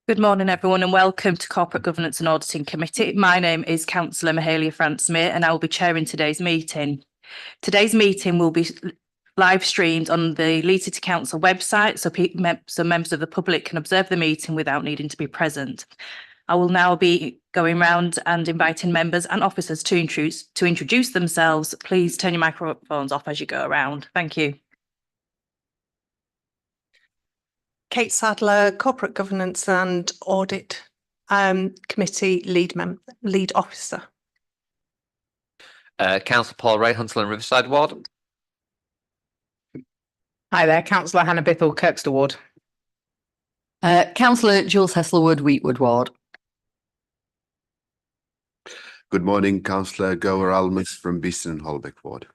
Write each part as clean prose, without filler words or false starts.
Good morning, everyone, and welcome to Corporate Governance and Auditing Committee. My name is Councillor Mahalia France-Smith, and I will be chairing today's meeting. Today's meeting will be live streamed on the Leeds City Council website, so members of the public can observe the meeting without needing to be present. I will now be going round and inviting members and officers to introduce themselves. Please turn your microphones off as you go around. Thank you. Kate Sadler, Corporate Governance and Audit Committee Lead Officer. Councillor Paul Ray, Hunsel and Riverside Ward. Hi there, Councillor Hannah Bithell, Kirkster Ward. Councillor Jules Hesselwood, Wheatwood Ward. Good morning, Councillor Gower Almus from Beeston and Holbeck Ward.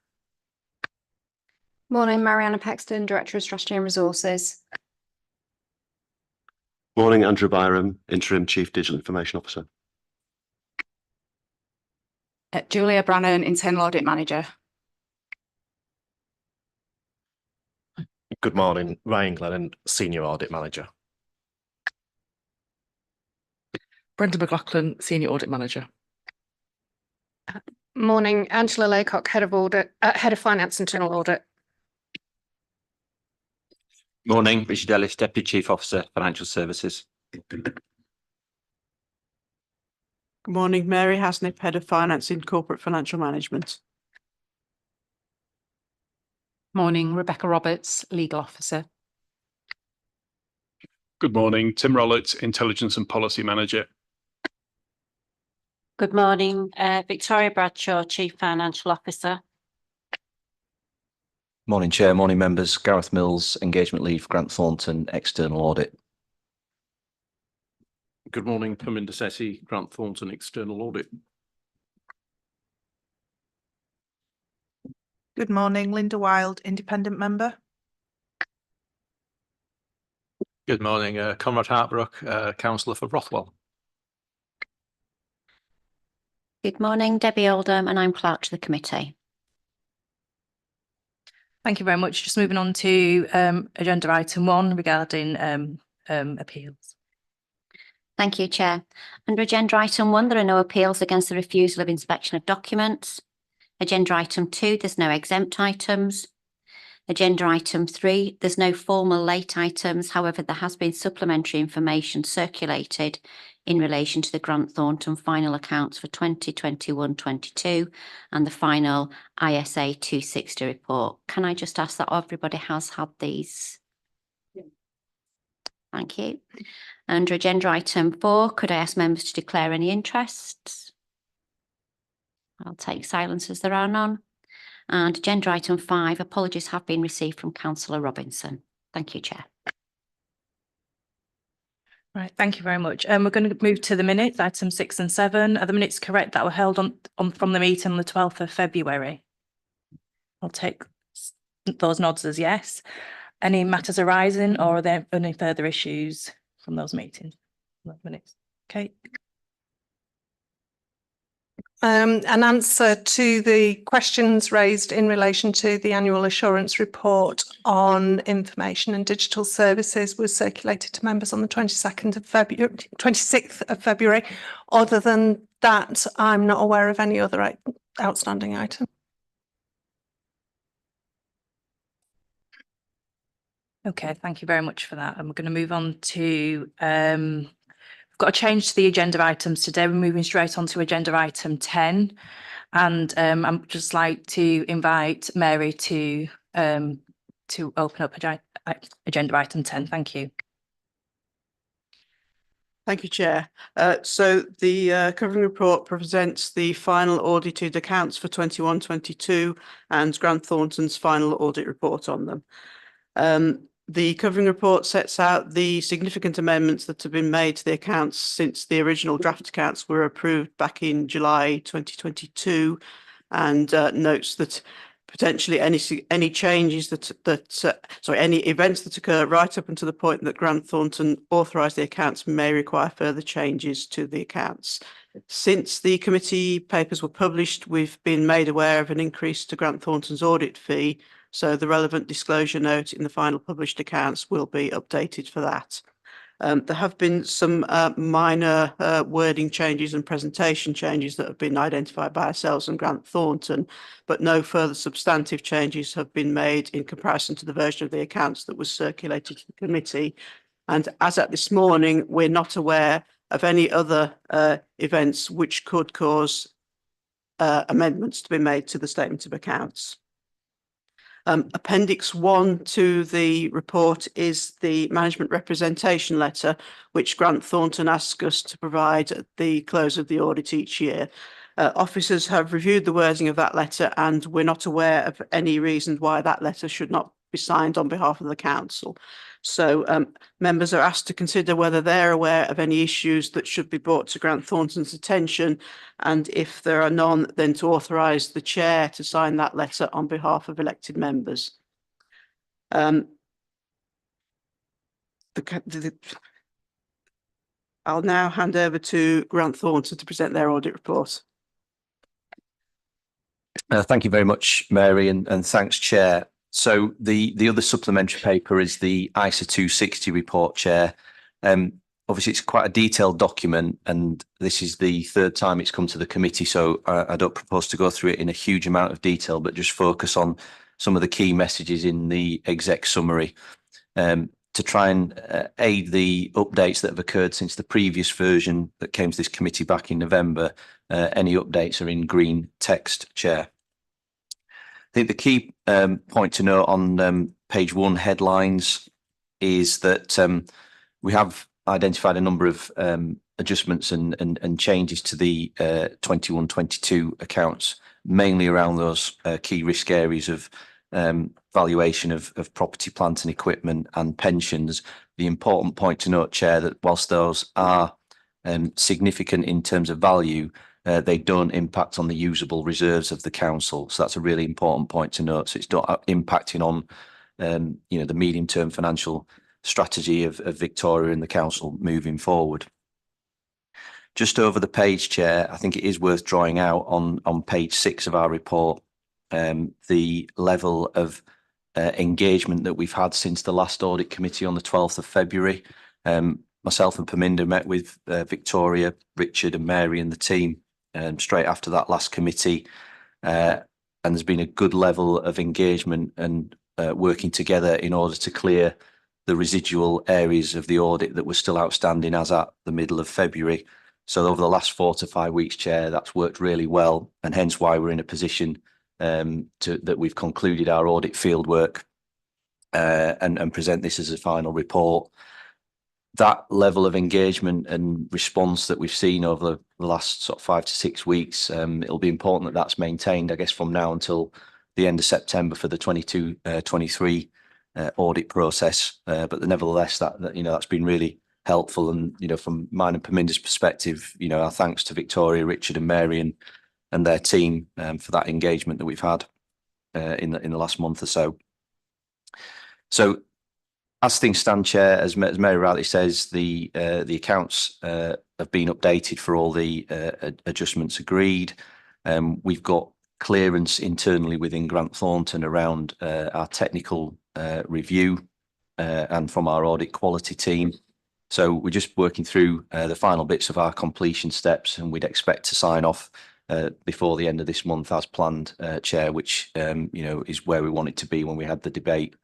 Morning, Mariana Paxton, Director of Strategy and Resources. Morning, Andrew Byram, Interim Chief Digital Information Officer. Julia Brannan, Internal Audit Manager. Good morning, Ryan Glennon, Senior Audit Manager. Brenda McLaughlin, Senior Audit Manager. Morning, Angela Laycock, Head of Finance Internal Audit. Morning, Richard Ellis, Deputy Chief Officer, Financial Services. Good morning, Mary Hasnip, Head of Finance in Corporate Financial Management. Morning, Rebecca Roberts, Legal Officer. Good morning, Tim Rollett, Intelligence and Policy Manager. Good morning, Victoria Bradshaw, Chief Financial Officer. Morning, Chair. Morning, members. Gareth Mills, Engagement Lead for Grant Thornton, External Audit. Good morning, Perminder Sessi, Grant Thornton, External Audit. Good morning, Linda Wild, Independent Member. Good morning, Conrad Hartbrook, Councillor for Rothwell. Good morning, Debbie Oldham, and I'm Clerk to the Committee. Thank you very much. Just moving on to agenda item 1 regarding appeals. Thank you, Chair. Under agenda item 1, there are no appeals against the refusal of inspection of documents. Agenda item 2, there's no exempt items. Agenda item 3, there's no formal late items. However, there has been supplementary information circulated in relation to the Grant Thornton final accounts for 2021-22 and the final ISA 260 report. Can I just ask that everybody has had these? Yeah. Thank you. Under agenda item 4, could I ask members to declare any interests? I'll take silence as there are none. And agenda item 5, apologies have been received from Councillor Robinson. Thank you, Chair. Right, thank you very much. We're going to move to the minutes, item 6 and 7. Are the minutes correct that were held from the meeting on the 12th of February? I'll take those nods as yes. Any matters arising, or are there any further issues from those meetings? Minutes. Okay. An answer to the questions raised in relation to the annual assurance report on information and digital services was circulated to members on the 26th of February. Other than that, I'm not aware of any other outstanding item. Okay, thank you very much for that. And we're going to move on to we've got a change to the agenda items today. We're moving straight on to agenda item 10. And I'd just like to invite Mary to open up agenda item 10. Thank you. Thank you, Chair. So the covering report presents the final audited accounts for 21-22 and Grant Thornton's final audit report on them. The covering report sets out the significant amendments that have been made to the accounts since the original draft accounts were approved back in July 2022, and notes that potentially any changes any events that occur right up until the point that Grant Thornton authorised the accounts may require further changes to the accounts. Since the committee papers were published, we've been made aware of an increase to Grant Thornton's audit fee, so the relevant disclosure note in the final published accounts will be updated for that. There have been some minor wording changes and presentation changes that have been identified by ourselves and Grant Thornton, but no further substantive changes have been made in comparison to the version of the accounts that was circulated to the committee. And as at this morning, we're not aware of any other events which could cause amendments to be made to the statement of accounts. Appendix 1 to the report is the management representation letter, which Grant Thornton asks us to provide at the close of the audit each year. Officers have reviewed the wording of that letter, and we're not aware of any reason why that letter should not be signed on behalf of the council. So members are asked to consider whether they're aware of any issues that should be brought to Grant Thornton's attention, and if there are none, then to authorise the chair to sign that letter on behalf of elected members. I'll now hand over to Grant Thornton to present their audit report. Thank you very much, Mary, and thanks, Chair. So the other supplementary paper is the ISA 260 report, Chair. Obviously, it's quite a detailed document, and this is the third time it's come to the committee, so I don't propose to go through it in a huge amount of detail, but just focus on some of the key messages in the exec summary to try and aid the updates that have occurred since the previous version that came to this committee back in November. Any updates are in green text, Chair. I think the key point to note on page 1 headlines is that we have identified a number of adjustments and changes to the 21-22 accounts, mainly around those key risk areas of valuation of property, plant and equipment and pensions. The important point to note, Chair, that whilst those are significant in terms of value, they don't impact on the usable reserves of the council. So that's a really important point to note. So it's not impacting on the medium-term financial strategy of Victoria and the council moving forward. Just over the page, Chair, I think it is worth drawing out on page 6 of our report the level of engagement that we've had since the last audit committee on the 12th of February. Myself and Perminder met with Victoria, Richard and Mary and the team straight after that last committee, and there's been a good level of engagement and working together in order to clear the residual areas of the audit that were still outstanding as at the middle of February. So over the last 4 to 5 weeks, Chair, that's worked really well, and hence why we're in a position that we've concluded our audit fieldwork and present this as a final report. That level of engagement and response that we've seen over the last sort of 5 to 6 weeks, it'll be important that that's maintained, I guess, from now until the end of September for the 22-23 audit process. But nevertheless, that's been really helpful. And from mine and Perminder's perspective, our thanks to Victoria, Richard, and Mary and their team for that engagement that we've had in the last month or so. So, as things stand, Chair, as Mary rightly says, the accounts have been updated for all the adjustments agreed. We've got clearance internally within Grant Thornton around our technical review and from our audit quality team. So we're just working through the final bits of our completion steps, and we'd expect to sign off before the end of this month as planned, Chair, which is where we wanted to be when we had the debate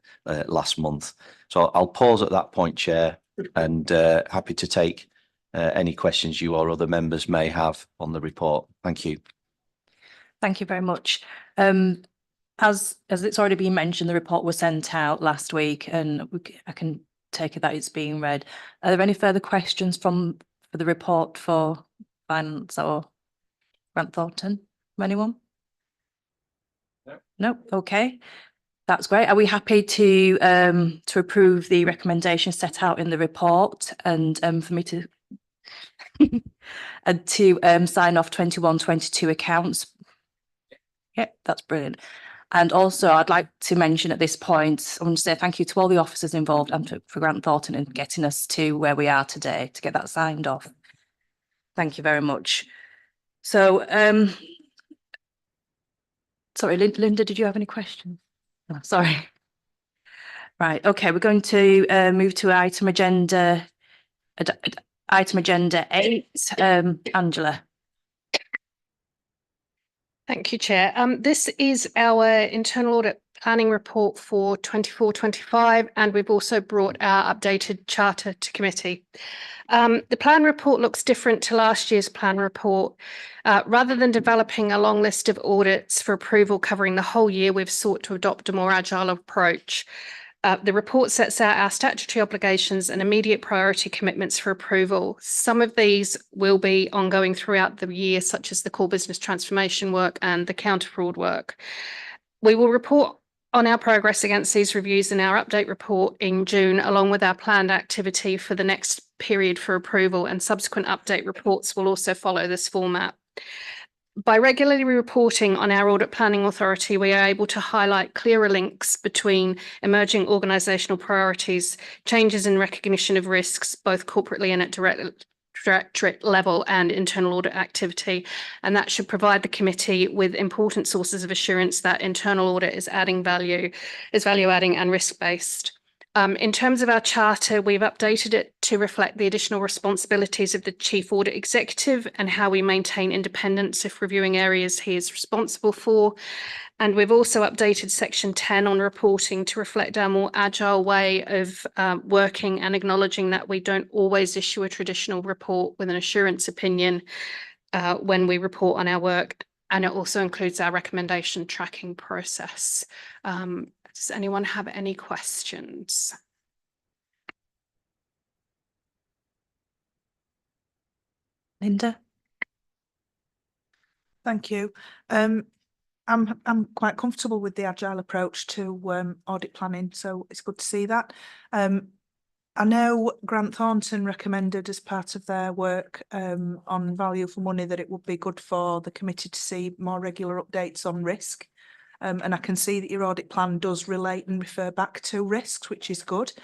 last month. So I'll pause at that point, Chair, and happy to take any questions you or other members may have on the report. Thank you. Thank you very much. As it's already been mentioned, the report was sent out last week, and I can take it that it's being read. Are there any further questions for the report for Finance or Grant Thornton from anyone? No. Okay. That's great. Are we happy to approve the recommendations set out in the report and for me to and to sign off 21-22 accounts? Yep, that's brilliant. And also, I'd like to mention at this point, I want to say thank you to all the officers involved and for Grant Thornton in getting us to where we are today to get that signed off. Thank you very much. So, sorry, Linda, did you have any questions? Oh, sorry. Right, okay, we're going to move to item agenda Item agenda 8, Angela. Thank you, Chair. This is our internal audit planning report for 24-25, and we've also brought our updated charter to committee. The plan report looks different to last year's plan report. Rather than developing a long list of audits for approval covering the whole year, we've sought to adopt a more agile approach. The report sets out our statutory obligations and immediate priority commitments for approval. Some of these will be ongoing throughout the year, such as the core business transformation work and the counter fraud work. We will report on our progress against these reviews in our update report in June, along with our planned activity for the next period for approval, and subsequent update reports will also follow this format. By regularly reporting on our audit planning authority, we are able to highlight clearer links between emerging organisational priorities, changes in recognition of risks, both corporately and at directorate level, and internal audit activity. And that should provide the committee with important sources of assurance that internal audit is value adding and risk based. In terms of our charter, we've updated it to reflect the additional responsibilities of the Chief Audit Executive and how we maintain independence if reviewing areas he is responsible for. And we've also updated Section 10 on reporting to reflect our more agile way of working, and acknowledging that we don't always issue a traditional report with an assurance opinion when we report on our work. And it also includes our recommendation tracking process. Does anyone have any questions? Linda? Thank you. I'm quite comfortable with the agile approach to audit planning, so it's good to see that. I know Grant Thornton recommended as part of their work on value for money that it would be good for the committee to see more regular updates on risk. And I can see that your audit plan does relate and refer back to risks, which is good.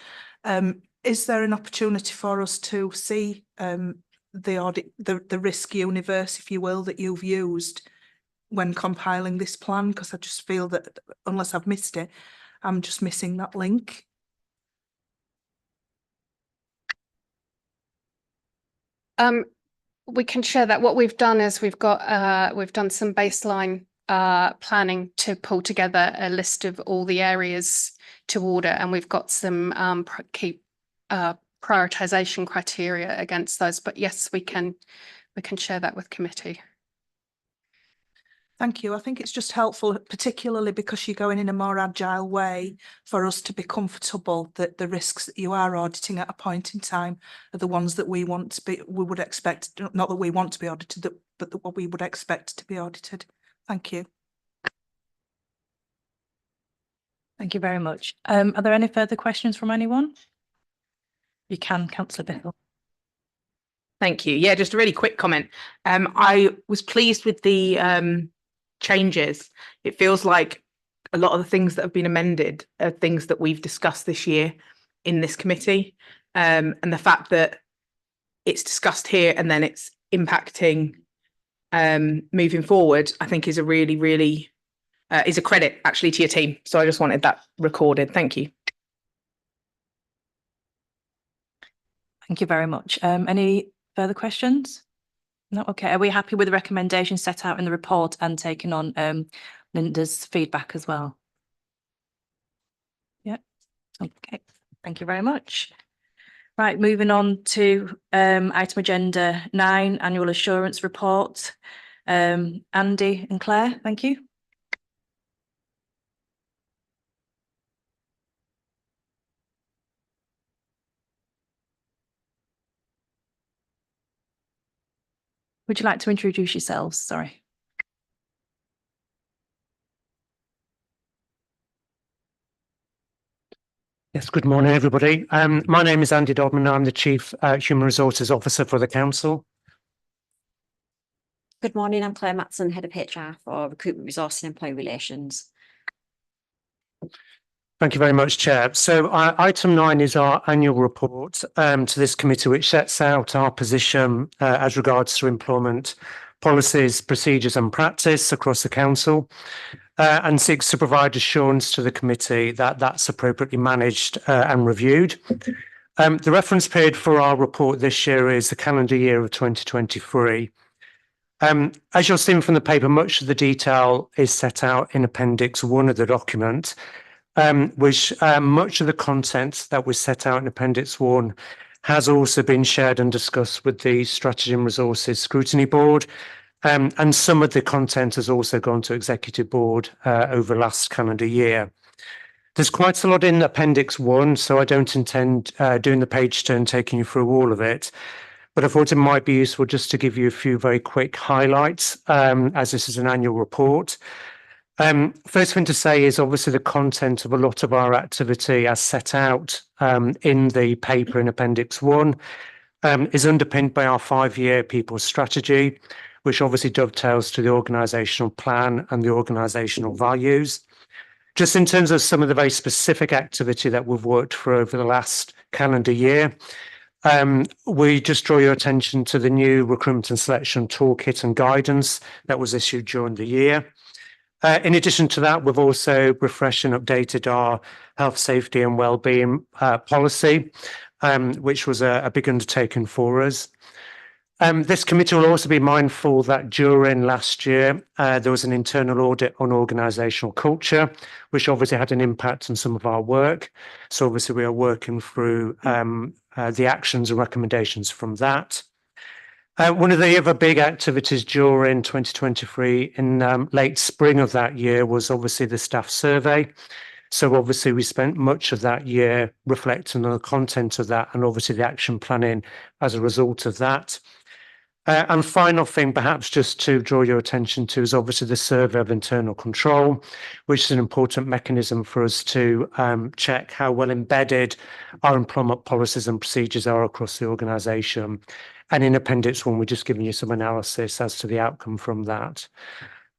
Is there an opportunity for us to see the audit, the risk universe, if you will, that you've used when compiling this plan? Because I just feel that unless I've missed it, I'm just missing that link. We can share that. What we've done is we've done some baseline planning to pull together a list of all the areas to audit, and we've got some key prioritization criteria against those. But yes, we can share that with committee. Thank you. I think it's just helpful, particularly because you're going in a more agile way, for us to be comfortable that the risks that you are auditing at a point in time are the ones that we would expect, not that we want to be audited, but what we would expect to be audited. Thank you. Thank you very much. Are there any further questions from anyone? You can, Councillor Biddle. Thank you. Yeah, just a really quick comment. I was pleased with the changes. It feels like a lot of the things that have been amended are things that we've discussed this year in this committee. And the fact that it's discussed here and then it's impacting moving forward, I think is a really is a credit actually to your team. So I just wanted that recorded. Thank you. Thank you very much. Any further questions? No, okay. Are we happy with the recommendations set out in the report and taking on Linda's feedback as well? Yeah. Okay. Thank you very much. Right, moving on to item agenda 9, annual assurance report. Andy and Claire, thank you. Would you like to introduce yourselves? Sorry. Yes, good morning, everybody. My name is Andy Dodman. I'm the Chief Human Resources Officer for the Council. Good morning, I'm Claire Matson, Head of HR for Recruitment Resource and Employee Relations. Thank you very much, Chair. So item 9 is our annual report to this committee, which sets out our position as regards to employment policies, procedures and practice across the Council, and seeks to provide assurance to the committee that that's appropriately managed and reviewed. The reference period for our report this year is the calendar year of 2023. As you'll see from the paper, much of the detail is set out in Appendix 1 of the document, which much of the content that was set out in Appendix 1 has also been shared and discussed with the Strategy and Resources Scrutiny Board, and some of the content has also gone to Executive Board over last calendar year. There's quite a lot in Appendix 1, so I don't intend doing the page turn, taking you through all of it. But I thought it might be useful just to give you a few very quick highlights, as this is an annual report. First thing to say is obviously the content of a lot of our activity as set out in the paper in Appendix 1 is underpinned by our 5-year people strategy, which obviously dovetails to the organisational plan and the organisational values. Just in terms of some of the very specific activity that we've worked for over the last calendar year, we just draw your attention to the new recruitment and selection toolkit and guidance that was issued during the year. In addition to that, we've also refreshed and updated our health, safety and wellbeing policy, which was a big undertaking for us. This committee will also be mindful that during last year, there was an internal audit on organisational culture, which obviously had an impact on some of our work. So obviously we are working through the actions and recommendations from that. One of the other big activities during 2023 in late spring of that year was obviously the staff survey. So obviously we spent much of that year reflecting on the content of that and obviously the action planning as a result of that. And final thing, perhaps just to draw your attention to, is obviously the survey of internal control, which is an important mechanism for us to check how well embedded our employment policies and procedures are across the organisation. And in Appendix 1, we're just giving you some analysis as to the outcome from that.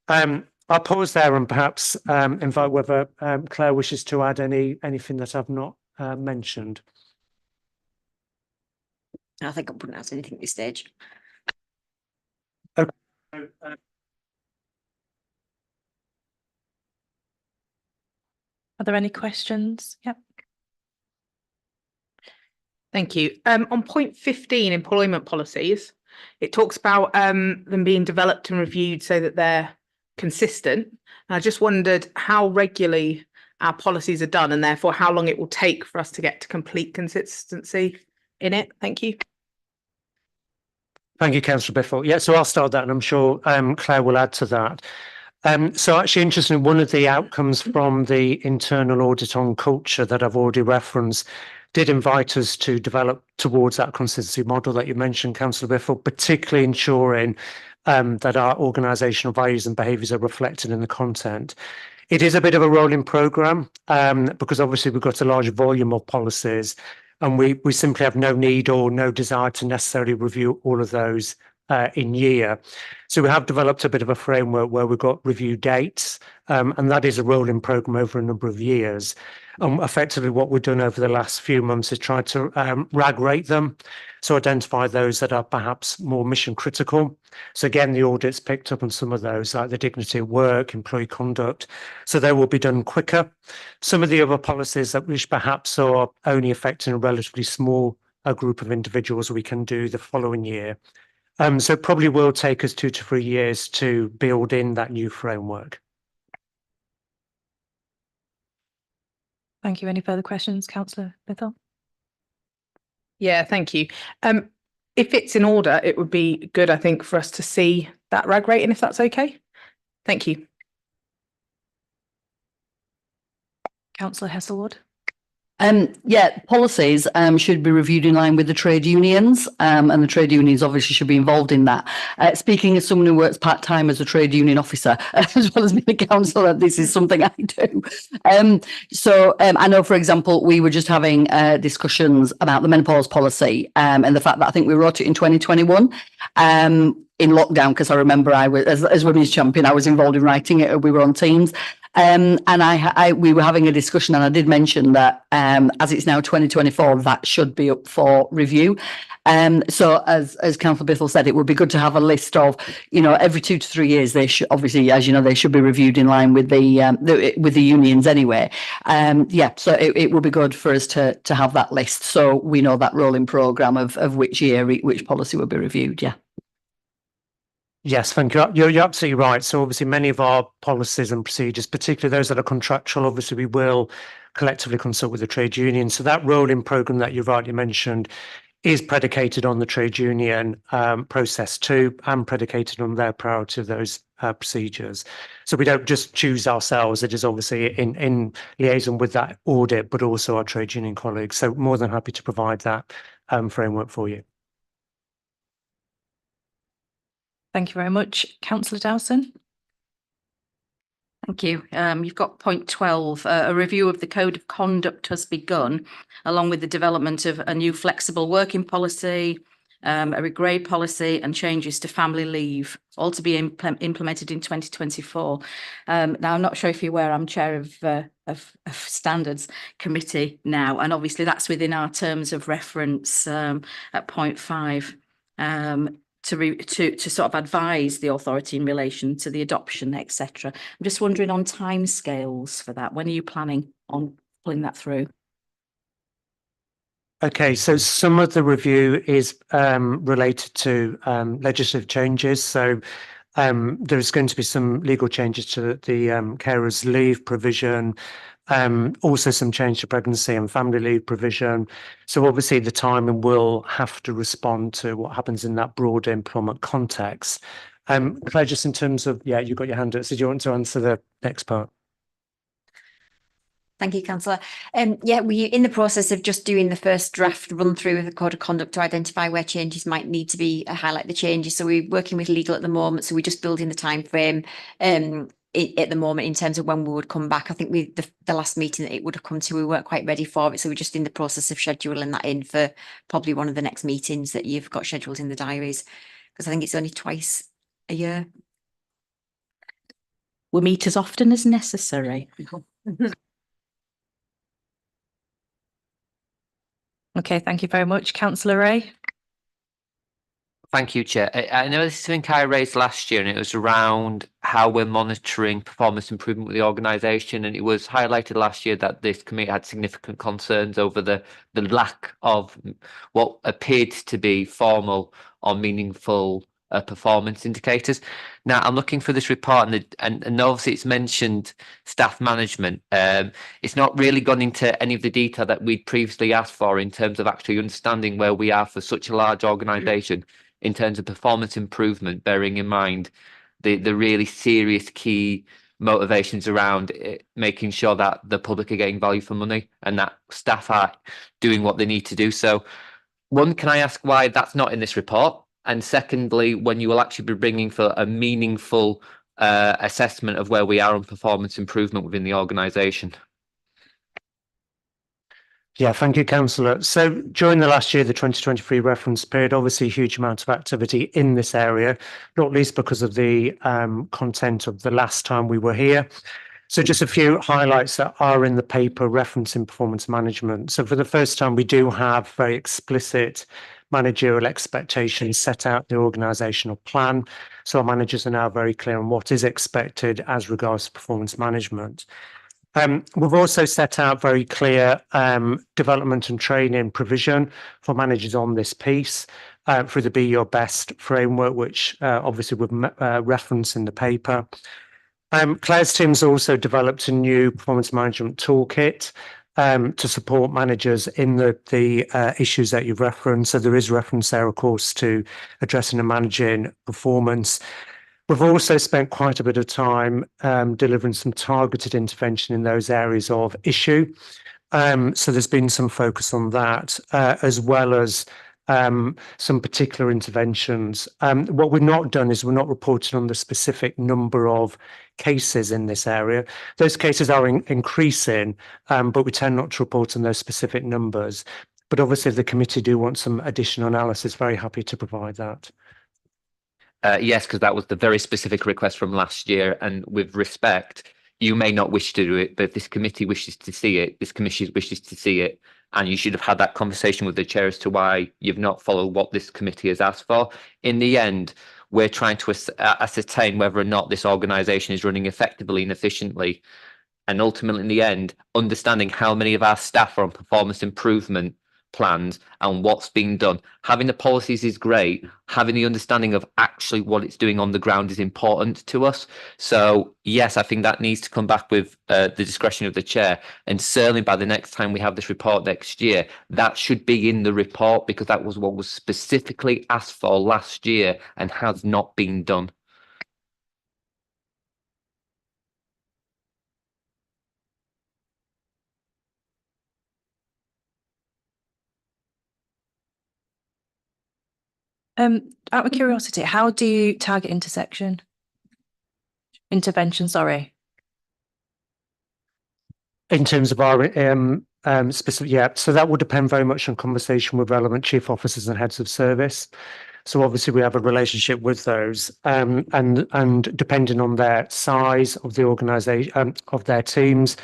I'll pause there and perhaps invite whether Claire wishes to add anything that I've not mentioned. I think I wouldn't add anything at this stage. Okay. Are there any questions? Yep. Thank you. On point 15, employment policies, it talks about them being developed and reviewed so that they're consistent. And I just wondered how regularly our policies are done and therefore how long it will take for us to get to complete consistency in it. Thank you. Thank you, Councillor Biffle. Yeah, so I'll start that and I'm sure Claire will add to that. So actually, interestingly, one of the outcomes from the internal audit on culture that I've already referenced did invite us to develop towards that consistency model that you mentioned, Councillor Biffle, particularly ensuring that our organisational values and behaviours are reflected in the content. It is a bit of a rolling programme because obviously we've got a large volume of policies and we simply have no need or no desire to necessarily review all of those in year. So we have developed a bit of a framework where we've got review dates and that is a rolling programme over a number of years. Effectively what we've done over the last few months is try to RAG rate them, so identify those that are perhaps more mission critical. So again, the audits picked up on some of those, like the dignity of work, employee conduct, so they will be done quicker. Some of the other policies that which perhaps are only affecting a relatively small group of individuals we can do the following year. So it probably will take us 2 to 3 years to build in that new framework. Thank you. Any further questions, Councillor Biffle? Yeah, thank you. If it's in order, it would be good, I think, for us to see that RAG rating, if that's okay. Thank you. Councillor Hesselwood. Yeah, policies should be reviewed in line with the trade unions, and the trade unions obviously should be involved in that. Speaking as someone who works part-time as a trade union officer, as well as being a councillor, this is something I do. So I know, for example, we were just having discussions about the menopause policy and the fact that I think we wrote it in 2021. In lockdown, because I remember I was, as women's champion, I was involved in writing it, we were on Teams. And we were having a discussion, and I did mention that as it's now 2024, that should be up for review. So as Councillor Bithell said, it would be good to have a list of, every 2 to 3 years, they should obviously, as you know, they should be reviewed in line with the unions anyway. So it would be good for us to have that list, so we know that rolling programme of which year which policy will be reviewed. Yeah. Yes, thank you. You're absolutely right. So obviously many of our policies and procedures, particularly those that are contractual, obviously we will collectively consult with the trade union. So that rolling programme that you rightly mentioned is predicated on the trade union process too, and predicated on their priority of those procedures. So we don't just choose ourselves. It is obviously in liaison with that audit, but also our trade union colleagues. So more than happy to provide that framework for you. Thank you very much. Councillor Dowson. Thank you. You've got point 12, a review of the code of conduct has begun, along with the development of a new flexible working policy, a regrade policy and changes to family leave, all to be implemented in 2024. Now, I'm not sure if you're aware, I'm chair of standards committee now, and obviously that's within our terms of reference at point 5. To sort of advise the authority in relation to the adoption, etc. I'm just wondering on timescales for that. When are you planning on pulling that through? Okay, so some of the review is related to legislative changes. So there's going to be some legal changes to the carers leave provision, also some change to pregnancy and family leave provision. So obviously the timing will have to respond to what happens in that broader employment context. Claire, just in terms of, you've got your hand up. So do you want to answer the next part? Thank you, Councillor. We're in the process of just doing the first draft run through of the code of conduct to identify where changes might need to be, highlight the changes. So we're working with legal at the moment. So we're just building the time frame at the moment in terms of when we would come back. I think the last meeting that it would have come to, we weren't quite ready for it. So we're just in the process of scheduling that in for probably one of the next meetings that you've got scheduled in the diaries, because I think it's only twice a year. We'll meet as often as necessary. Okay, thank you very much. Councillor Ray. Thank you, Chair. I know this is something I raised last year, and it was around how we're monitoring performance improvement with the organisation. And it was highlighted last year that this committee had significant concerns over the lack of what appeared to be formal or meaningful performance indicators. Now, I'm looking for this report, and obviously it's mentioned staff management. It's not really gone into any of the detail that we'd previously asked for in terms of actually understanding where we are for such a large organisation in terms of performance improvement, bearing in mind the really serious key motivations around it, making sure that the public are getting value for money and that staff are doing what they need to do. So, one, can I ask why that's not in this report? And secondly, when you will actually be bringing for a meaningful assessment of where we are on performance improvement within the organisation? Yeah, thank you, Councillor. So during the last year, the 2023 reference period, obviously a huge amount of activity in this area, not least because of the content of the last time we were here. So just a few highlights that are in the paper referencing performance management. So for the first time, we do have very explicit managerial expectations set out in the organisational plan. So our managers are now very clear on what is expected as regards to performance management. We've also set out very clear development and training provision for managers on this piece through the Be Your Best framework, which obviously we've referenced in the paper. Claire's team's also developed a new performance management toolkit to support managers in the issues that you've referenced. So there is reference there, of course, to addressing and managing performance. We've also spent quite a bit of time delivering some targeted intervention in those areas of issue. So there's been some focus on that, as well as some particular interventions. What we've not done is we're not reporting on the specific number of cases in this area. Those cases are increasing, but we tend not to report on those specific numbers. But obviously, if the committee do want some additional analysis, very happy to provide that. Yes, because that was the very specific request from last year. And with respect, you may not wish to do it, but if this committee wishes to see it, this commission wishes to see it, and you should have had that conversation with the chair as to why you've not followed what this committee has asked for. In the end, we're trying to ascertain whether or not this organisation is running effectively and efficiently. And ultimately, in the end, understanding how many of our staff are on performance improvement plans and what's being done. Having the policies is great. Having the understanding of actually what it's doing on the ground is important to us. So yes, I think that needs to come back with the discretion of the chair. And certainly by the next time we have this report next year, that should be in the report, because that was what was specifically asked for last year and has not been done. Out of curiosity, how do you target intervention, sorry? In terms of our specific, yeah, so that will depend very much on conversation with relevant chief officers and heads of service. So obviously we have a relationship with those, and depending on their size of the organisation, of their teams,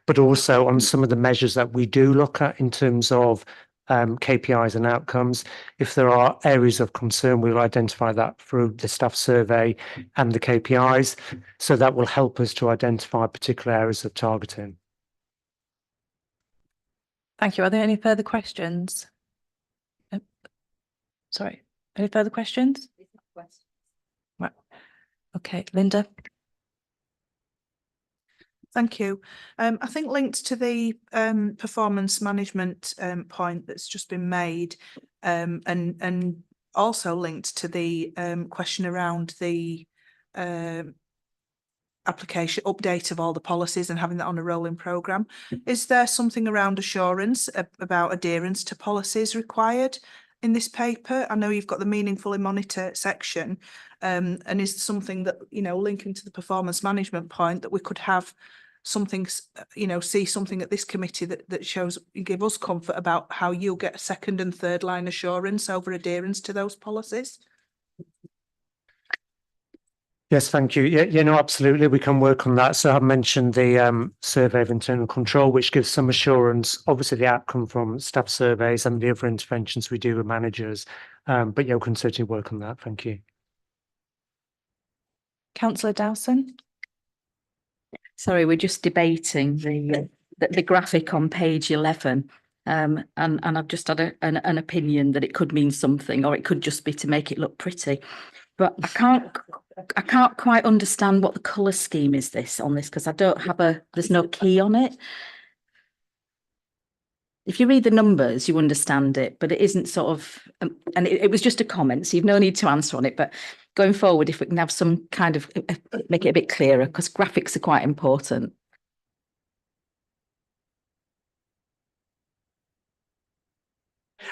but also on some of the measures that we do look at in terms of KPIs and outcomes. If there are areas of concern, we'll identify that through the staff survey and the KPIs. So that will help us to identify particular areas of targeting. Thank you. Are there any further questions? Sorry, any further questions? Right. Okay, Linda. Thank you. I think linked to the performance management point that's just been made, and also linked to the question around the application update of all the policies and having that on a rolling programme. Is there something around assurance about adherence to policies required in this paper? I know you've got the meaningfully monitor section, and is something that, you know, linking to the performance management point, that we could have something, you know, see something at this committee that shows, give us comfort about how you'll get second and third line assurance over adherence to those policies? Yes, thank you. Yeah, no, absolutely. We can work on that. So I've mentioned the survey of internal control, which gives some assurance, obviously the outcome from staff surveys and the other interventions we do with managers. But yeah, we can certainly work on that. Thank you. Councillor Dowson. Sorry, we're just debating the graphic on page 11. And I've just had an opinion that it could mean something, or it could just be to make it look pretty. But I can't quite understand what the colour scheme is on this, because I don't have there's no key on it. If you read the numbers, you understand it, but it isn't sort of, and it was just a comment, so you've no need to answer on it. But going forward, if we can have some kind of, make it a bit clearer, because graphics are quite important.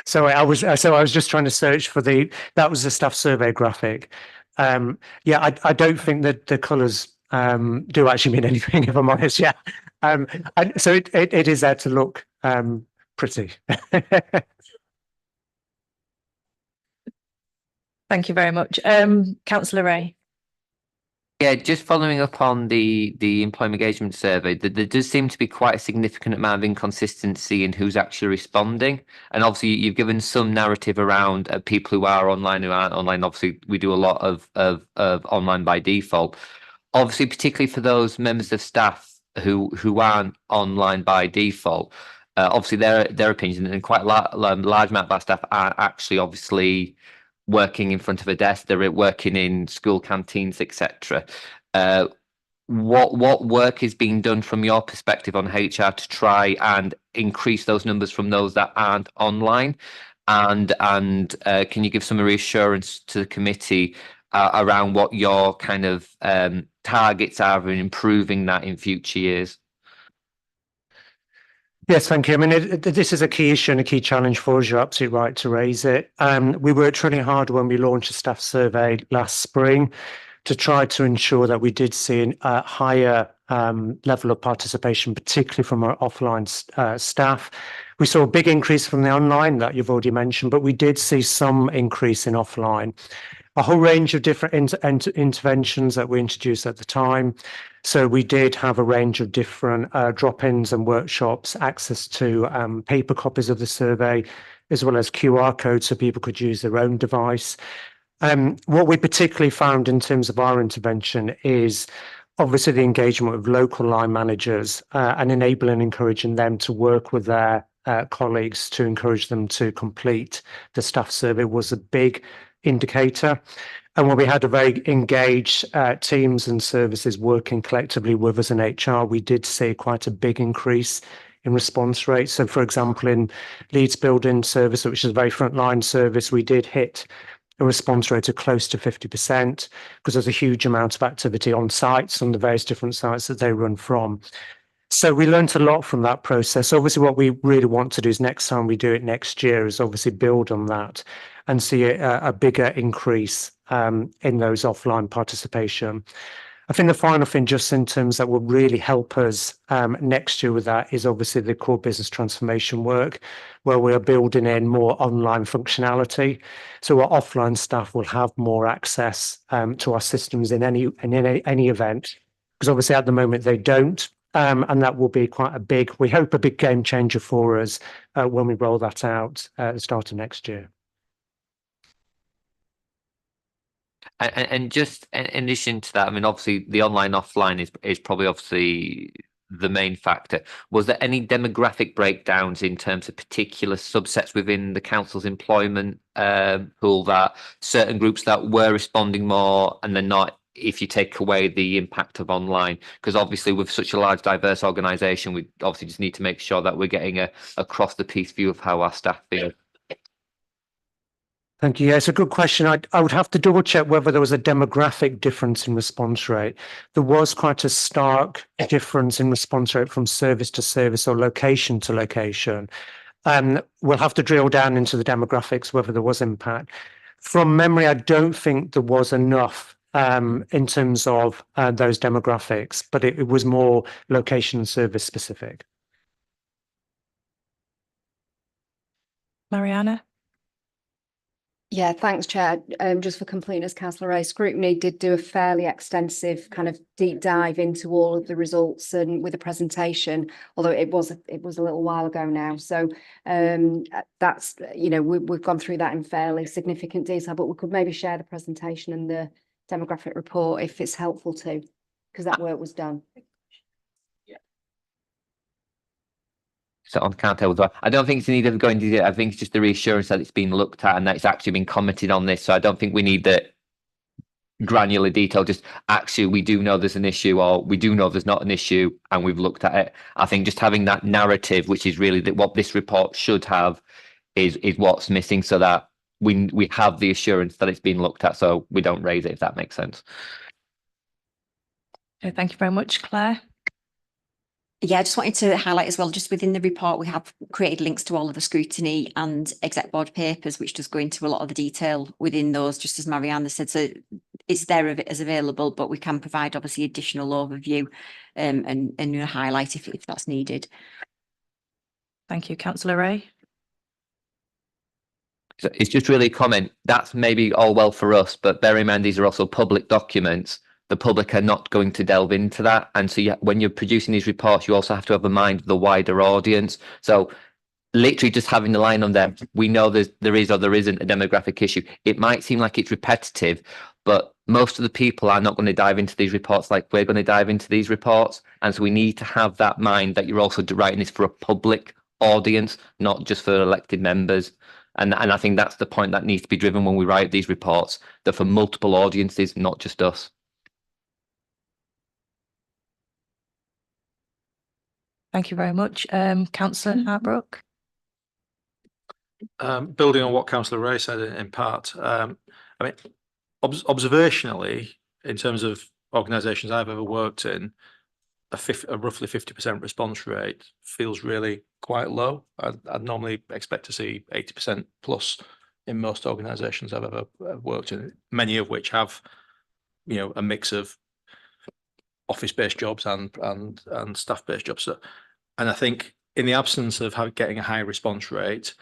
So I was just trying to search for that was the staff survey graphic. Yeah, I don't think that the colours do actually mean anything, if I'm honest. Yeah, and so it is there to look pretty. Thank you very much. Councillor Ray. Yeah, just following up on the employee engagement survey, there does seem to be quite a significant amount of inconsistency in who's actually responding. And obviously, you've given some narrative around people who are online, who aren't online. Obviously, we do a lot of online by default. Obviously, particularly for those members of staff who aren't online by default, obviously their opinions, and quite a large amount of our staff are actually obviously working in front of a desk, they're working in school canteens, etc. What work is being done from your perspective on HR to try and increase those numbers from those that aren't online? And can you give some reassurance to the committee around what your kind of targets are in improving that in future years? Yes, thank you. I mean, this is a key issue and a key challenge for us. You're absolutely right to raise it. We worked really hard when we launched a staff survey last spring to try to ensure that we did see a higher level of participation, particularly from our offline staff. We saw a big increase from the online that you've already mentioned, but we did see some increase in offline. a whole range of different interventions that we introduced at the time. So we did have a range of different drop-ins and workshops, access to paper copies of the survey, as well as QR codes so people could use their own device. What we particularly found in terms of our intervention is obviously the engagement with local line managers and enabling and encouraging them to work with their colleagues to encourage them to complete the staff survey was a big indicator. And when we had a very engaged teams and services working collectively with us in HR, we did see quite a big increase in response rate. So, for example, in Leeds Building Service, which is a very frontline service, we did hit a response rate of close to 50% because there's a huge amount of activity on sites, on the various different sites that they run from. So we learned a lot from that process. Obviously, what we really want to do is next time we do it next year is obviously build on that and see a bigger increase in those offline participation. I think the final thing, just in terms that will really help us next year with that, is obviously the core business transformation work, where we are building in more online functionality. So our offline staff will have more access to our systems in any event, because obviously at the moment they don't. And that will be quite a big, we hope a big game changer for us when we roll that out at the start of next year. And just in addition to that, I mean, obviously the online offline is probably obviously the main factor. Was there any demographic breakdowns in terms of particular subsets within the council's employment pool, that certain groups that were responding more and then not, if you take away the impact of online? Because obviously with such a large diverse organisation, we obviously just need to make sure that we're getting a across the piece view of how our staff feel. Thank you. Yeah, it's a good question. I would have to double check whether there was a demographic difference in response rate. There was quite a stark difference in response rate from service to service or location to location. We'll have to drill down into the demographics, whether there was impact. From memory, I don't think there was enough in terms of those demographics, but it was more location and service specific. Mariana? Yeah, thanks, Chair. Just for completeness, Councillor Ray, Scrutiny did do a fairly extensive kind of deep dive into all of the results and with a presentation, although it was a little while ago now. So that's, you know, we've gone through that in fairly significant detail, but we could maybe share the presentation and the demographic report if it's helpful to, because that work was done. So on count as well. I don't think it's a need of going to it. I think it's just the reassurance that it's been looked at and that it's actually been commented on this. So I don't think we need the granular detail. Just actually, we do know there's an issue, or we do know there's not an issue, and we've looked at it. I think just having that narrative, which is really what this report should have, is what's missing, so that we have the assurance that it's been looked at, so we don't raise it, if that makes sense. Okay, thank you very much, Claire. Yeah, I just wanted to highlight as well, just within the report, we have created links to all of the scrutiny and exec board papers, which does go into a lot of the detail within those, just as Mariana said. So it's there as available, but we can provide obviously additional overview and highlight if that's needed. Thank you, Councillor Ray. So it's just really a comment. That's maybe all well for us, but bear in mind these are also public documents. The public are not going to delve into that. And so when you're producing these reports, you also have to have a mind of the wider audience. So literally just having the line on there, we know there is or there isn't a demographic issue. It might seem like it's repetitive, but most of the people are not going to dive into these reports like we're going to dive into these reports. And so we need to have that mind that you're also writing this for a public audience, not just for elected members. And I think that's the point that needs to be driven when we write these reports, that for multiple audiences, not just us. Thank you very much. Councillor Harbrook. Building on what Councillor Ray said in part, I mean, observationally, in terms of organisations I've ever worked in, a roughly 50% response rate feels really quite low. I'd normally expect to see 80% plus in most organisations I've ever worked in, many of which have, you know, a mix of office-based jobs and staff-based jobs. So, and I think in the absence of getting a high response rate,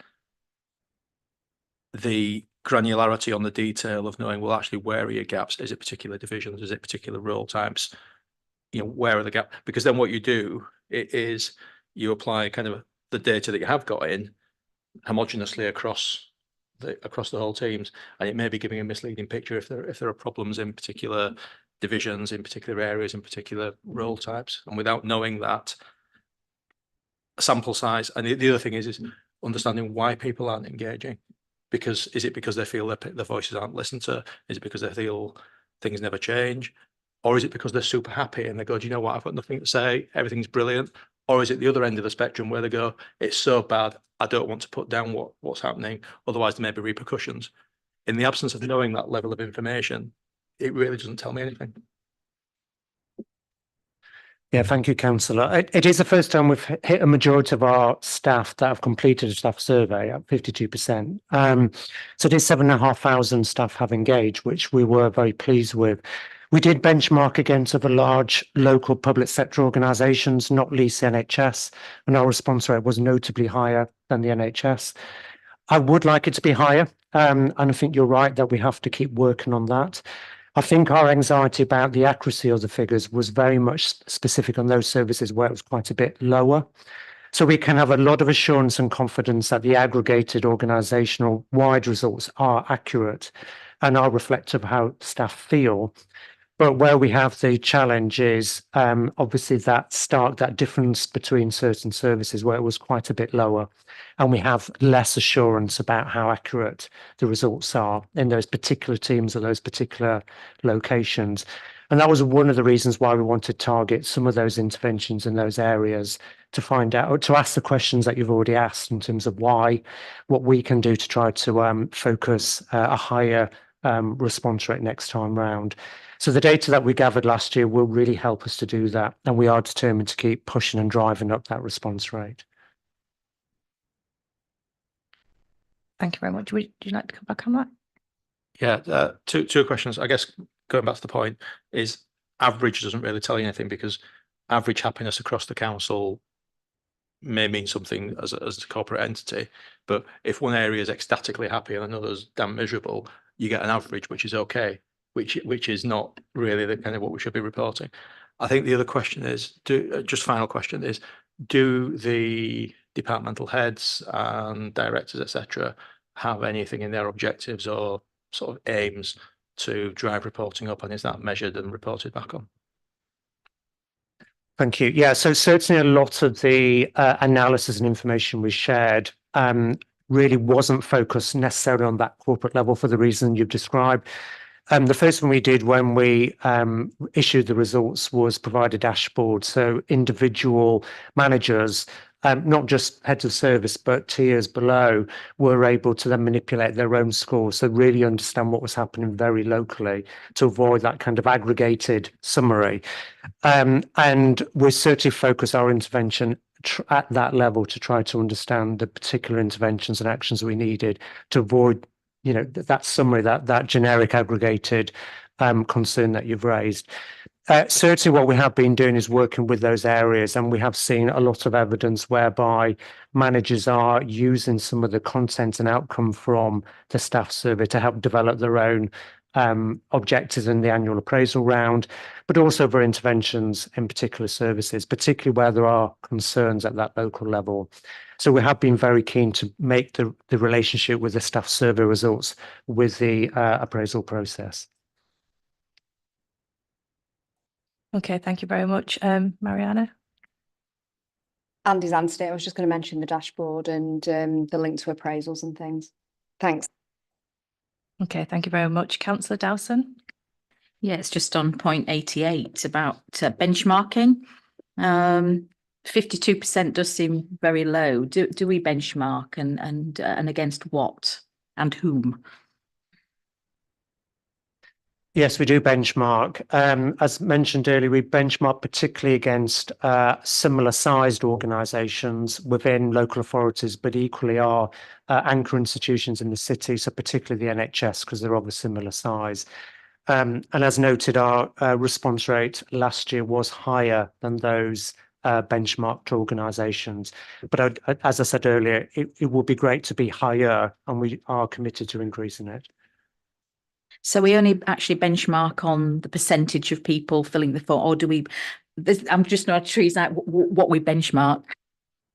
the granularity on the detail of knowing, well, actually, where are your gaps? Is it particular divisions? Is it particular role types? You know, where are the gaps? Because then what you do is you apply kind of the data that you have got in homogenously across the whole teams, and it may be giving a misleading picture if there are problems in particular divisions, in particular areas, in particular role types. And without knowing that sample size, and the other thing is understanding why people aren't engaging. Because is it because they feel their voices aren't listened to? Is it because they feel things never change? Or is it because they're super happy and they go, do you know what, I've got nothing to say, everything's brilliant? Or is it the other end of the spectrum where they go, it's so bad, I don't want to put down what's happening, otherwise there may be repercussions. In the absence of knowing that level of information, it really doesn't tell me anything. Yeah, thank you, Councillor. It is the first time we've hit a majority of our staff that have completed a staff survey at 52%. So it is 7,500 staff have engaged, which we were very pleased with. We did benchmark against other large local public sector organisations, not least the NHS, and our response rate was notably higher than the NHS. I would like it to be higher, and I think you're right that we have to keep working on that. I think our anxiety about the accuracy of the figures was very much specific on those services where it was quite a bit lower. So we can have a lot of assurance and confidence that the aggregated organisational wide results are accurate and are reflective of how staff feel. But where we have the challenge is obviously that difference between certain services where it was quite a bit lower, and we have less assurance about how accurate the results are in those particular teams or those particular locations. And that was one of the reasons why we wanted to target some of those interventions in those areas to find out, or to ask the questions that you've already asked in terms of why, what we can do to try to focus a higher response rate next time round. So the data that we gathered last year will really help us to do that, and we are determined to keep pushing and driving up that response rate. Thank you very much. Would you like to come back on that? Yeah, two questions. I guess going back to the point is average doesn't really tell you anything, because average happiness across the council may mean something as a corporate entity, but if one area is ecstatically happy and another's damn miserable, you get an average, which is okay, which is not really the kind of what we should be reporting. I think the other question is, final question is, do the departmental heads and directors, etc., have anything in their objectives or sort of aims to drive reporting up, and is that measured and reported back on? Thank you. Yeah, so certainly a lot of the analysis and information we shared really wasn't focused necessarily on that corporate level for the reason you've described. The first one we did when we issued the results was provide a dashboard. So individual managers, not just heads of service, but tiers below, were able to then manipulate their own scores. So really understand what was happening very locally to avoid that kind of aggregated summary. And we certainly focus our intervention at that level to try to understand the particular interventions and actions we needed to avoid, you know, that summary, that generic aggregated concern that you've raised. Certainly what we have been doing is working with those areas, and we have seen a lot of evidence whereby managers are using some of the content and outcome from the staff survey to help develop their own objectives in the annual appraisal round, but also for interventions in particular services, particularly where there are concerns at that local level. So we have been very keen to make the relationship with the staff survey results with the appraisal process. Okay, thank you very much. Mariana? Andy's answered it. I was just going to mention the dashboard and the link to appraisals and things. Thanks. Okay, thank you very much. Councillor Dowson? Yeah, it's just on point 88 about benchmarking. 52% does seem very low. Do we benchmark and against what and whom? Yes, we do benchmark. As mentioned earlier, we benchmark particularly against similar sized organisations within local authorities, but equally our anchor institutions in the city, so particularly the NHS, because they're of a similar size. And as noted, our response rate last year was higher than those benchmarked organisations. But as I said earlier, it would be great to be higher, and we are committed to increasing it. So we only actually benchmark on the percentage of people filling the form, or do we? I'm just not sure out what we benchmark.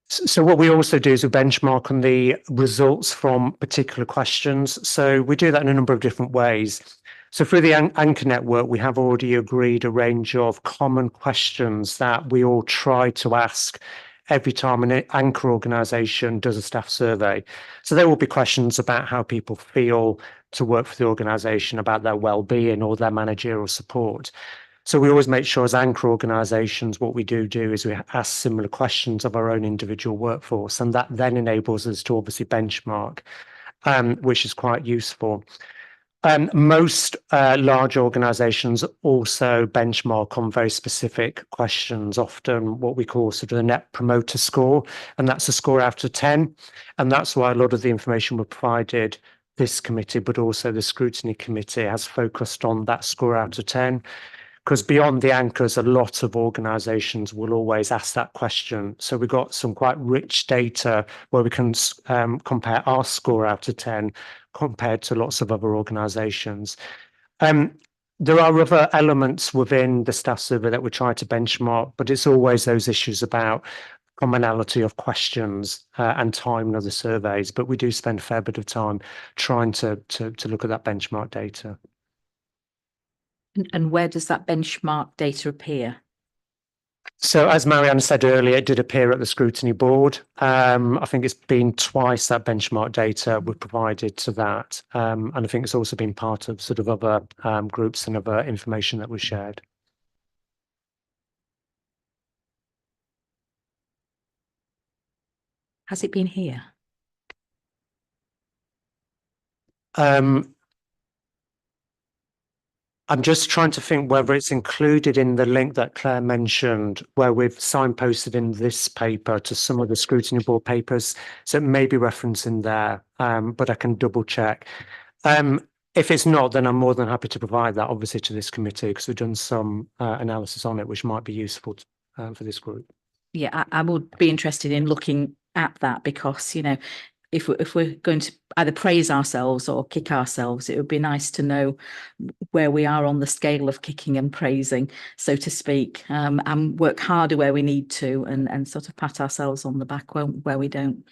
So what we also do is we benchmark on the results from particular questions. So we do that in a number of different ways. So through the Anchor Network, we have already agreed a range of common questions that we all try to ask every time an Anchor organisation does a staff survey. So there will be questions about how people feel to work for the organisation, about their well-being or their managerial support. So we always make sure as Anchor organisations, what we do is we ask similar questions of our own individual workforce, and that then enables us to obviously benchmark, which is quite useful. Most large organisations also benchmark on very specific questions, often what we call sort of the Net Promoter Score, and that's a score out of 10. And that's why a lot of the information we provided this committee, but also the Scrutiny Committee, has focused on that score out of 10. Because beyond the anchors, a lot of organisations will always ask that question. So we've got some quite rich data where we can compare our score out of 10 compared to lots of other organisations. There are other elements within the staff survey that we try to benchmark, but it's always those issues about commonality of questions and time in other surveys. But we do spend a fair bit of time trying to look at that benchmark data. And where does that benchmark data appear? So as Marianne said earlier, it did appear at the Scrutiny Board. I think it's been twice that benchmark data we provided to that. And I think it's also been part of sort of other groups and other information that was shared. Has it been here? I'm just trying to think whether it's included in the link that Claire mentioned, where we've signposted in this paper to some of the Scrutiny Board papers. So it may be referenced in there, but I can double check. If it's not, then I'm more than happy to provide that, obviously, to this committee, because we've done some analysis on it, which might be useful for this group. Yeah, I would be interested in looking at that, because, you know, if we're going to either praise ourselves or kick ourselves, it would be nice to know where we are on the scale of kicking and praising, so to speak, and work harder where we need to, and sort of pat ourselves on the back where we don't.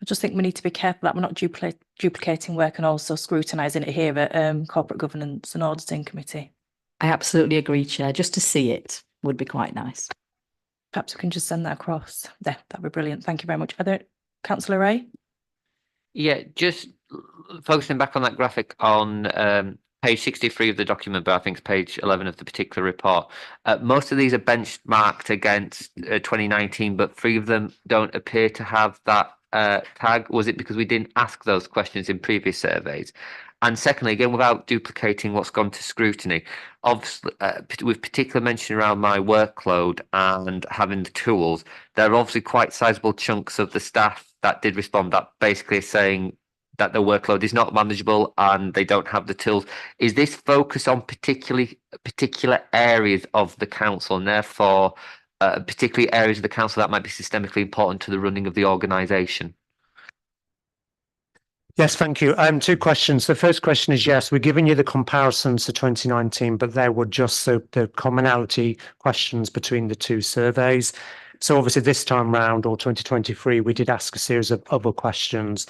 I just think we need to be careful that we're not duplicating work and also scrutinising it here at Corporate Governance and Auditing Committee. I absolutely agree, Chair. Just to see it would be quite nice. Perhaps we can just send that across. There, that'd be brilliant. Thank you very much. Are there, Councillor Ray? Yeah, just focusing back on that graphic on page 63 of the document, but I think it's page 11 of the particular report. Most of these are benchmarked against 2019, but 3 of them don't appear to have that tag. Was it because we didn't ask those questions in previous surveys? And secondly, again, without duplicating what's gone to scrutiny, obviously, with particular mention around my workload and having the tools, there are obviously quite sizable chunks of the staff that did respond that basically is saying that their workload is not manageable and they don't have the tools. Is this focus on particular areas of the council, and therefore particularly areas of the council that might be systemically important to the running of the organisation? Yes, thank you. 2 questions. The first question is, yes, we're giving you the comparisons to 2019, but there were just the commonality questions between the 2 surveys. So obviously this time round, or 2023, we did ask a series of other questions.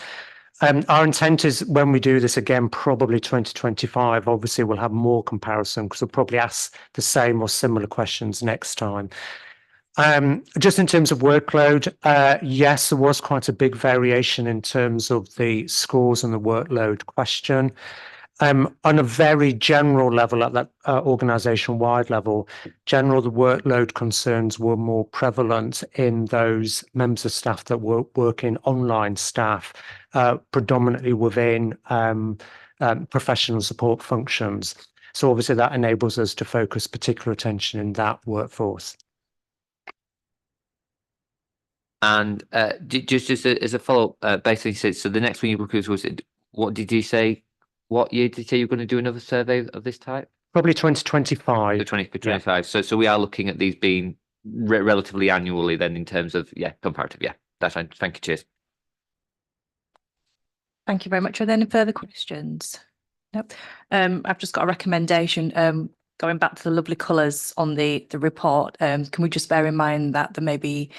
Our intent is, when we do this again, probably 2025, obviously we'll have more comparison, because we'll probably ask the same or similar questions next time. Just in terms of workload, yes, there was quite a big variation in terms of the scores and the workload question. On a very general level, at that organisation-wide level, the workload concerns were more prevalent in those members of staff that were working online staff, predominantly within professional support functions. So obviously that enables us to focus particular attention in that workforce. And just as a follow-up, basically, so the next one you recruited was, what did you say? What year did you say you were going to do another survey of this type? Probably 2025. So 2025. Yeah. So we are looking at these being relatively annually then in terms of, comparative. Yeah, that's fine. Thank you. Cheers. Thank you very much. Are there any further questions? Nope. I've just got a recommendation. Going back to the lovely colours on the report, can we just bear in mind that we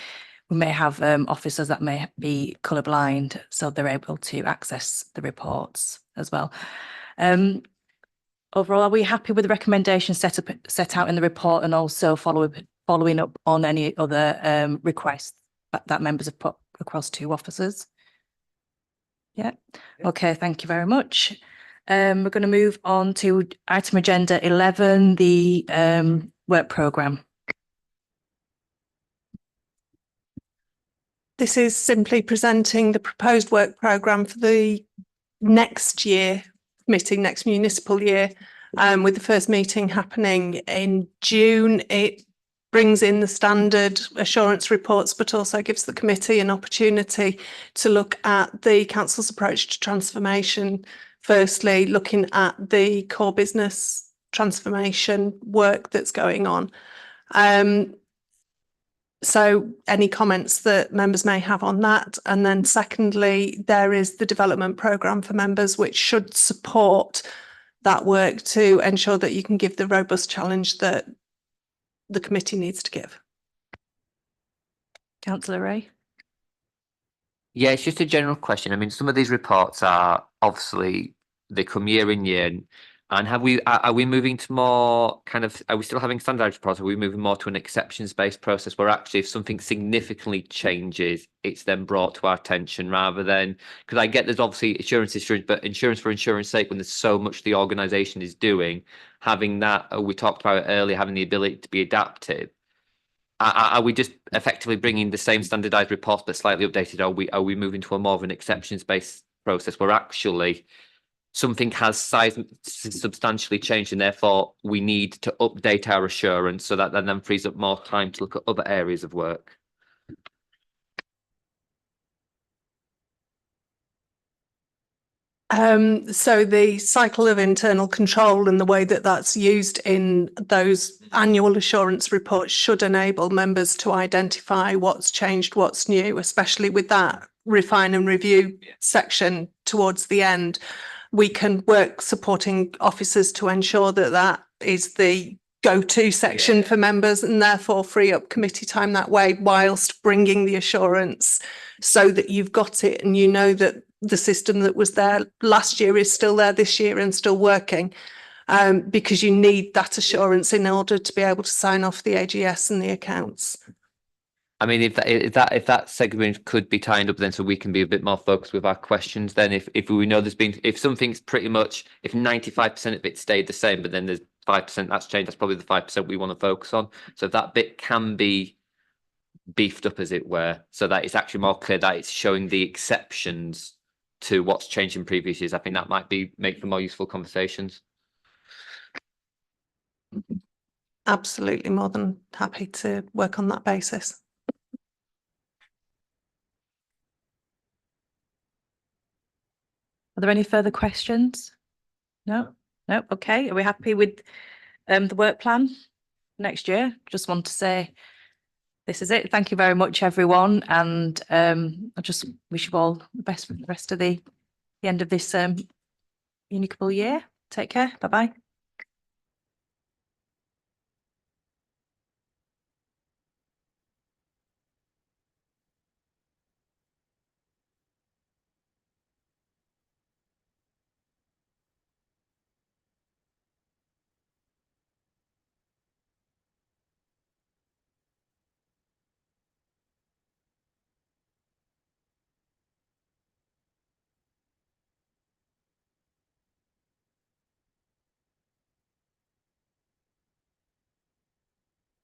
may have officers that may be colourblind, so they're able to access the reports as well. Overall, are we happy with the recommendations set out in the report, and also following up on any other requests that members have put across to officers? Yeah. Okay, thank you very much. We're going to move on to item agenda 11, the work programme. This is simply presenting the proposed work programme for the next year meeting, next municipal year, with the first meeting happening in June. It brings in the standard assurance reports, but also gives the committee an opportunity to look at the council's approach to transformation. Firstly, looking at the core business transformation work that's going on. So any comments that members may have on that? And then secondly, there is the development programme for members, which should support that work to ensure that you can give the robust challenge that the committee needs to give. Councillor Ray? Yeah, it's just a general question. I mean, some of these reports are obviously, they come year in year. And are we moving to more are we still having standardized reports? Are we moving more to an exceptions-based process where actually if something significantly changes, it's then brought to our attention rather than, because I get there's obviously insurance, but insurance for insurance sake, when there's so much the organisation is doing, having that, we talked about it earlier, having the ability to be adaptive. Are we just effectively bringing the same standardized reports but slightly updated? Are we moving to a more of an exceptions-based process where actually something has substantially changed and therefore we need to update our assurance so that then frees up more time to look at other areas of work? So the cycle of internal control and the way that that's used in those annual assurance reports should enable members to identify what's changed, what's new, especially with that refine and review section towards the end. We can work supporting officers to ensure that that is the go-to section for members and therefore free up committee time that way, whilst bringing the assurance so that you've got it and you know that the system that was there last year is still there this year and still working, because you need that assurance in order to be able to sign off the AGS and the accounts. I mean, if that segment could be tied up then so we can be a bit more focused with our questions, then if we know if something's pretty much, if 95% of it stayed the same, but then there's 5% that's changed, that's probably the 5% we want to focus on. So that bit can be beefed up, as it were, so that it's actually more clear that it's showing the exceptions to what's changed in previous years. I think that might make for more useful conversations. Absolutely, more than happy to work on that basis. Are there any further questions? No? No? Okay. Are we happy with the work plan next year? Just want to say this is it. Thank you very much, everyone. And I just wish you all the best for the rest of the end of this municipal year. Take care. Bye-bye.